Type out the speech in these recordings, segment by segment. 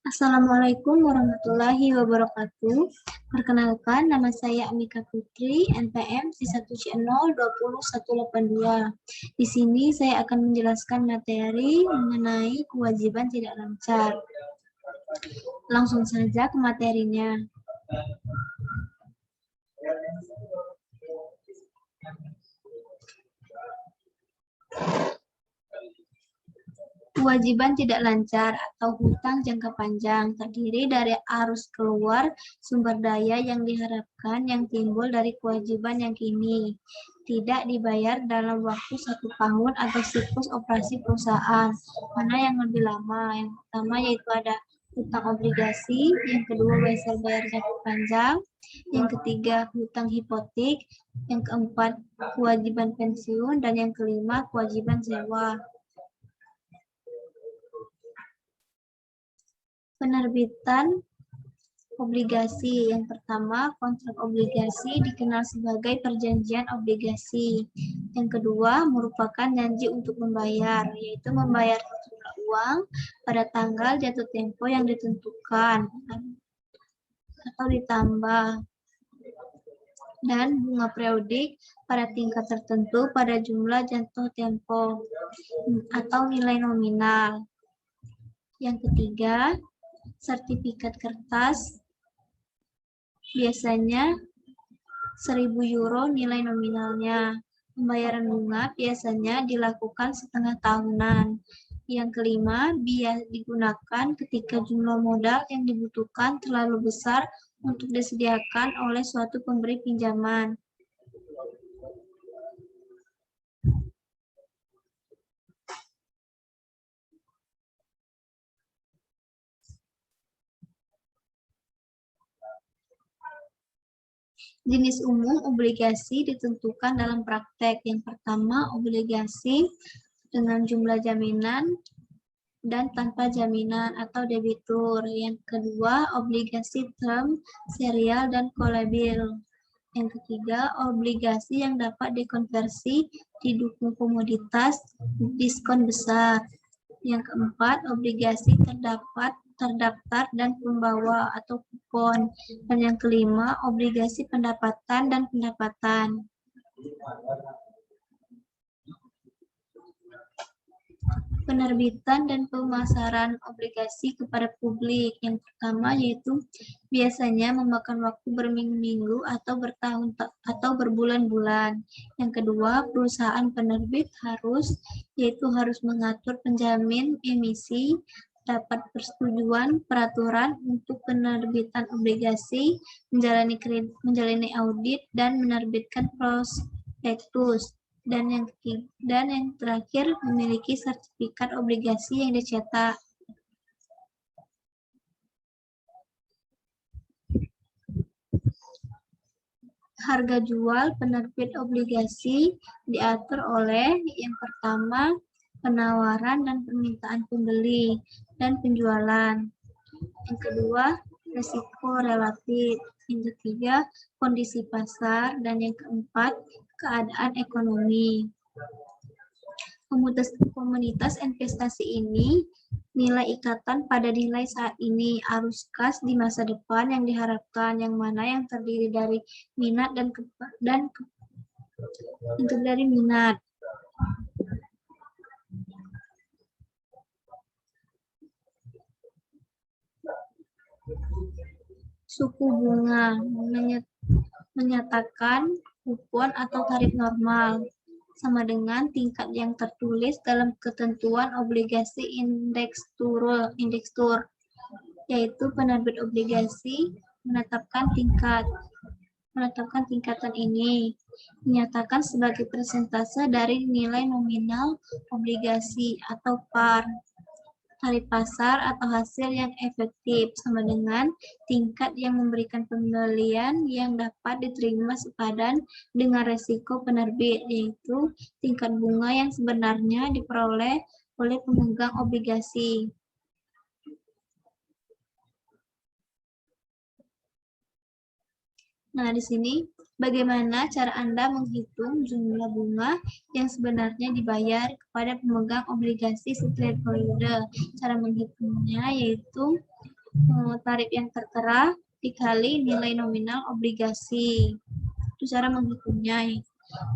Assalamualaikum warahmatullahi wabarakatuh. Perkenalkan, nama saya Amika Putri, NPM C1C0208182. Di sini saya akan menjelaskan materi mengenai kewajiban tidak lancar. Langsung saja ke materinya. Kewajiban tidak lancar atau hutang jangka panjang terdiri dari arus keluar sumber daya yang diharapkan yang timbul dari kewajiban yang kini tidak dibayar dalam waktu 1 tahun atau siklus operasi perusahaan. Mana yang lebih lama? Yang pertama yaitu ada hutang obligasi, yang kedua wesel bayar jangka panjang, yang ketiga hutang hipotek, yang keempat kewajiban pensiun, dan yang kelima kewajiban sewa. Penerbitan obligasi. Yang pertama, kontrak obligasi dikenal sebagai perjanjian obligasi. Yang kedua, merupakan janji untuk membayar, yaitu membayar sejumlah uang pada tanggal jatuh tempo yang ditentukan atau ditambah, dan bunga periodik pada tingkat tertentu pada jumlah jatuh tempo atau nilai nominal. Yang ketiga, sertifikat kertas, biasanya 1.000 euro nilai nominalnya. Pembayaran bunga biasanya dilakukan setengah tahunan. Yang kelima, biaya digunakan ketika jumlah modal yang dibutuhkan terlalu besar untuk disediakan oleh suatu pemberi pinjaman. Jenis umum obligasi ditentukan dalam praktek. Yang pertama, obligasi dengan jumlah jaminan dan tanpa jaminan atau debitur. Yang kedua, obligasi term, serial, dan callable. Yang ketiga, obligasi yang dapat dikonversi didukung komoditas diskon besar. Yang keempat, obligasi terdaftar dan pembawa atau kupon. Dan yang kelima, obligasi pendapatan dan pendapatan. Penerbitan dan pemasaran obligasi kepada publik. Yang pertama yaitu biasanya memakan waktu berminggu-minggu atau bertahun atau berbulan-bulan. Yang kedua, perusahaan penerbit harus mengatur penjamin emisi, dapat persetujuan peraturan untuk penerbitan obligasi, menjalani audit, dan menerbitkan prospektus. Dan yang terakhir, memiliki sertifikat obligasi yang dicetak. Harga jual penerbit obligasi diatur oleh yang pertama, penawaran dan permintaan pembeli dan penjualan. Yang kedua, risiko relatif. Yang ketiga, kondisi pasar. Dan yang keempat, keadaan ekonomi. Komunitas investasi ini nilai ikatan pada nilai saat ini, arus kas di masa depan yang diharapkan, yang mana yang terdiri dari minat dari minat. Suku bunga menyatakan kupon atau tarif normal sama dengan tingkat yang tertulis dalam ketentuan obligasi indeks-tur, yaitu penerbit obligasi menetapkan tingkatan ini dinyatakan sebagai persentase dari nilai nominal obligasi atau par. Tarif pasar atau hasil yang efektif sama dengan tingkat yang memberikan pembelian yang dapat diterima sepadan dengan resiko penerbit, yaitu tingkat bunga yang sebenarnya diperoleh oleh pemegang obligasi. Nah, di sini Bagaimana cara Anda menghitung jumlah bunga yang sebenarnya dibayar kepada pemegang obligasi setiap periode? Cara menghitungnya yaitu tarif yang tertera dikali nilai nominal obligasi. Itu cara menghitungnya.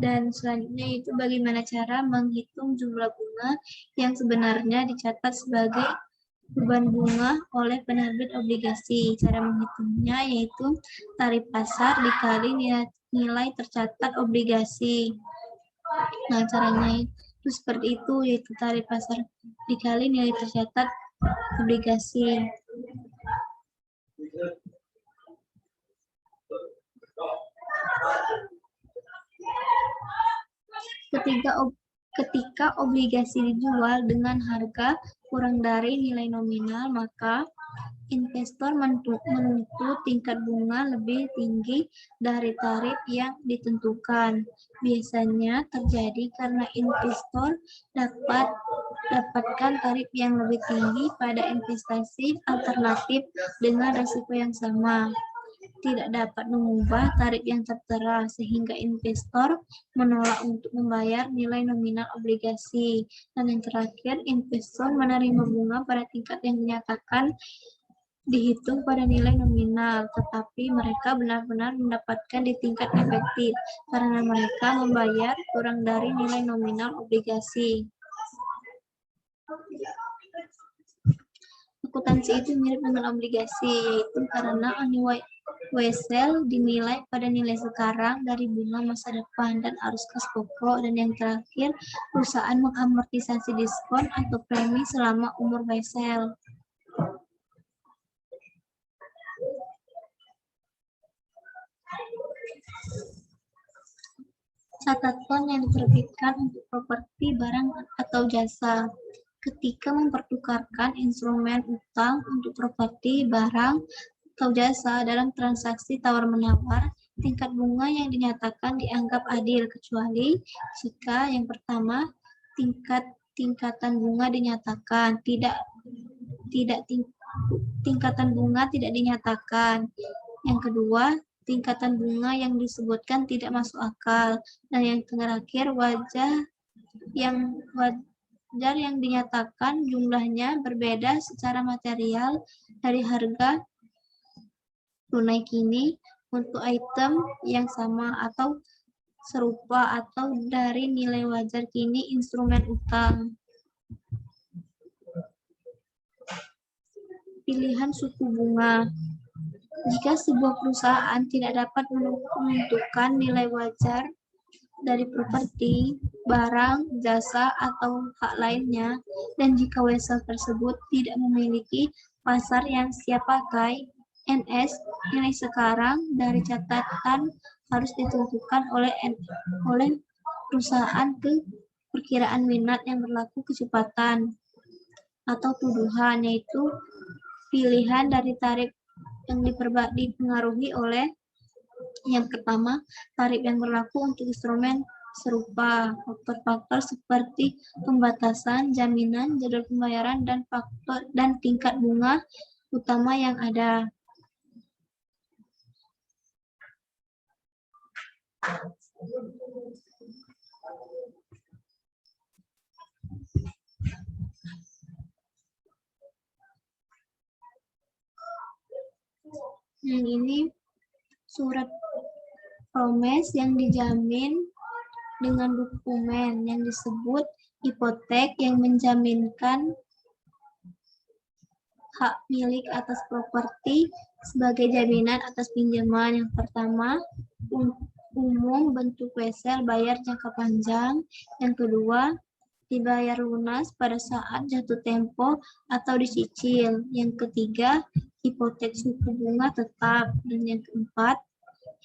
Dan selanjutnya itu bagaimana cara menghitung jumlah bunga yang sebenarnya dicatat sebagai beban bunga oleh penerbit obligasi. Cara menghitungnya yaitu tarif pasar dikali nilai tercatat obligasi. Nah, caranya itu seperti itu, yaitu tarif pasar dikali nilai tercatat obligasi. Ketika obligasi dijual dengan harga kurang dari nilai nominal, maka investor menuntut tingkat bunga lebih tinggi dari tarif yang ditentukan. Biasanya terjadi karena investor dapatkan tarif yang lebih tinggi pada investasi alternatif dengan risiko yang sama. Tidak dapat mengubah tarif yang tertera, sehingga investor menolak untuk membayar nilai nominal obligasi. Dan yang terakhir, investor menerima bunga pada tingkat yang dinyatakan dihitung pada nilai nominal, tetapi mereka benar-benar mendapatkan di tingkat efektif karena mereka membayar kurang dari nilai nominal obligasi. Akuntansi itu mirip dengan obligasi, yaitu karena Wesel dinilai pada nilai sekarang dari bunga masa depan dan arus kas pokok, dan yang terakhir perusahaan mengamortisasi diskon atau premi selama umur Wesel. Catatan yang diterbitkan untuk properti, barang, atau jasa. Ketika mempertukarkan instrumen utang untuk properti, barang, atau jasa dalam transaksi tawar-menawar, tingkat bunga yang dinyatakan dianggap adil, kecuali jika yang pertama, tingkatan bunga dinyatakan, tingkatan bunga tidak dinyatakan. Yang kedua, tingkatan bunga yang disebutkan tidak masuk akal. Dan yang terakhir, wajar yang dinyatakan jumlahnya berbeda secara material dari harga tunai kini untuk item yang sama atau serupa, atau dari nilai wajar kini instrumen utang. Pilihan suku bunga. Jika sebuah perusahaan tidak dapat menentukan nilai wajar dari properti, barang, jasa, atau hak lainnya, dan jika Wesel tersebut tidak memiliki pasar yang siap pakai, NS, nilai sekarang dari catatan harus ditentukan oleh perusahaan ke perkiraan minat yang berlaku kecepatan atau tuduhan, yaitu pilihan dari tarif yang dipengaruhi oleh yang pertama, tarif yang berlaku untuk instrumen serupa, faktor-faktor seperti pembatasan, jaminan, jadwal pembayaran, dan tingkat bunga utama yang ada. Yang ini surat promes yang dijamin dengan dokumen yang disebut hipotek yang menjaminkan hak milik atas properti sebagai jaminan atas pinjaman. Yang pertama, umum bentuk Wesel bayar jangka panjang. Yang kedua, dibayar lunas pada saat jatuh tempo atau dicicil. Yang ketiga, hipotek suku bunga tetap. Dan yang keempat,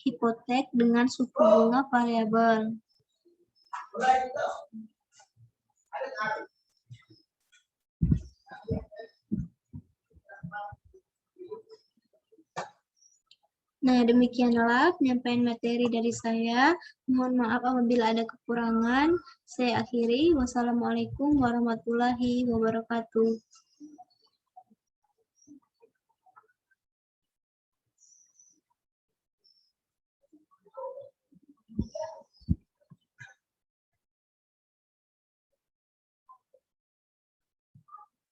hipotek dengan suku bunga variabel. Nah, demikianlah penyampaian materi dari saya. Mohon maaf apabila ada kekurangan. Saya akhiri. Wassalamualaikum warahmatullahi wabarakatuh.